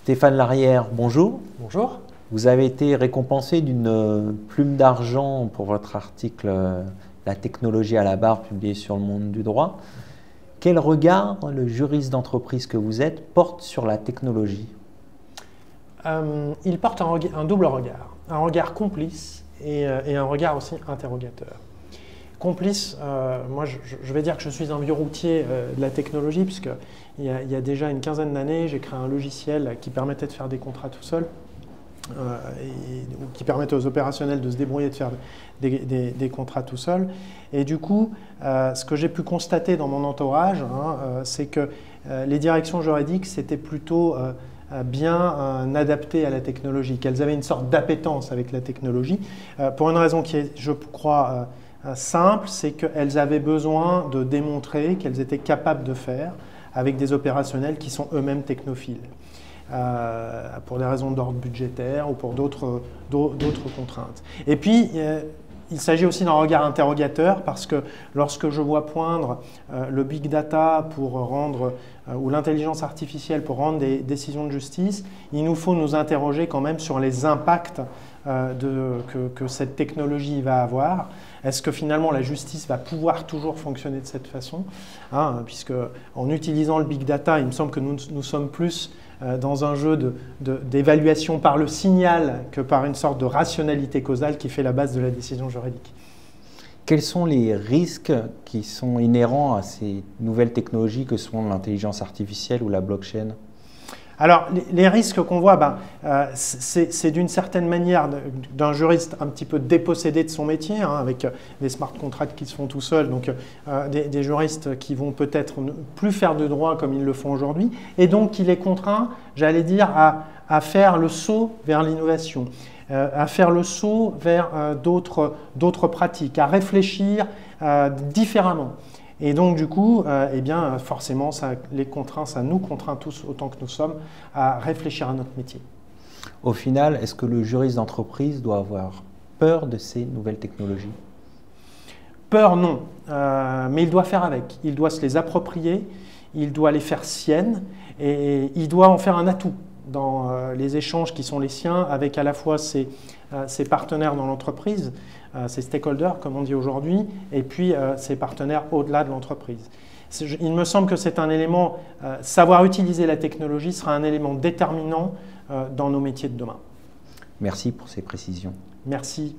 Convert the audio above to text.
Stéphane Larrière, bonjour. Bonjour. Vous avez été récompensé d'une plume d'argent pour votre article « La technologie à la barre » publié sur Le Monde du droit. Quel regard le juriste d'entreprise que vous êtes porte sur la technologie? Il porte un double regard. Un regard complice et un regard aussi interrogateur. Complice, moi je vais dire que je suis un vieux routier de la technologie, puisque il y a déjà une quinzaine d'années, j'ai créé un logiciel qui permettait de faire des contrats tout seul, qui permettait aux opérationnels de se débrouiller, de faire des contrats tout seul. Et du coup, ce que j'ai pu constater dans mon entourage, c'est que les directions juridiques, c'était plutôt bien adaptées à la technologie, qu'elles avaient une sorte d'appétence avec la technologie, pour une raison qui est, je crois, simple, c'est qu'elles avaient besoin de démontrer qu'elles étaient capables de faire avec des opérationnels qui sont eux-mêmes technophiles, pour des raisons d'ordre budgétaire ou pour d'autres contraintes. Et puis, il s'agit aussi d'un regard interrogateur, parce que lorsque je vois poindre le big data pour rendre, ou l'intelligence artificielle pour rendre des décisions de justice, il nous faut nous interroger quand même sur les impacts que cette technologie va avoir. Est-ce que finalement la justice va pouvoir toujours fonctionner de cette façon, puisque en utilisant le big data, il me semble que nous sommes plus dans un jeu d'évaluation par le signal que par une sorte de rationalité causale qui fait la base de la décision juridique. Quels sont les risques qui sont inhérents à ces nouvelles technologies que sont l'intelligence artificielle ou la blockchain? Alors, les risques qu'on voit, c'est d'une certaine manière d'un juriste un petit peu dépossédé de son métier, avec des smart contracts qui se font tout seuls, donc des juristes qui vont peut-être plus faire de droit comme ils le font aujourd'hui, et donc il est contraint, j'allais dire, à faire le saut vers l'innovation, à faire le saut vers d'autres pratiques, à réfléchir différemment. Et donc, du coup, forcément, ça nous contraint tous, autant que nous sommes, à réfléchir à notre métier. Au final, est-ce que le juriste d'entreprise doit avoir peur de ces nouvelles technologies? Peur, non. Mais il doit faire avec. Il doit se les approprier, il doit les faire siennes, et il doit en faire un atout dans les échanges qui sont les siens avec à la fois ses partenaires dans l'entreprise, ses stakeholders, comme on dit aujourd'hui, et puis ses partenaires au-delà de l'entreprise. Il me semble que c'est un élément, savoir utiliser la technologie sera un élément déterminant dans nos métiers de demain. Merci pour ces précisions. Merci.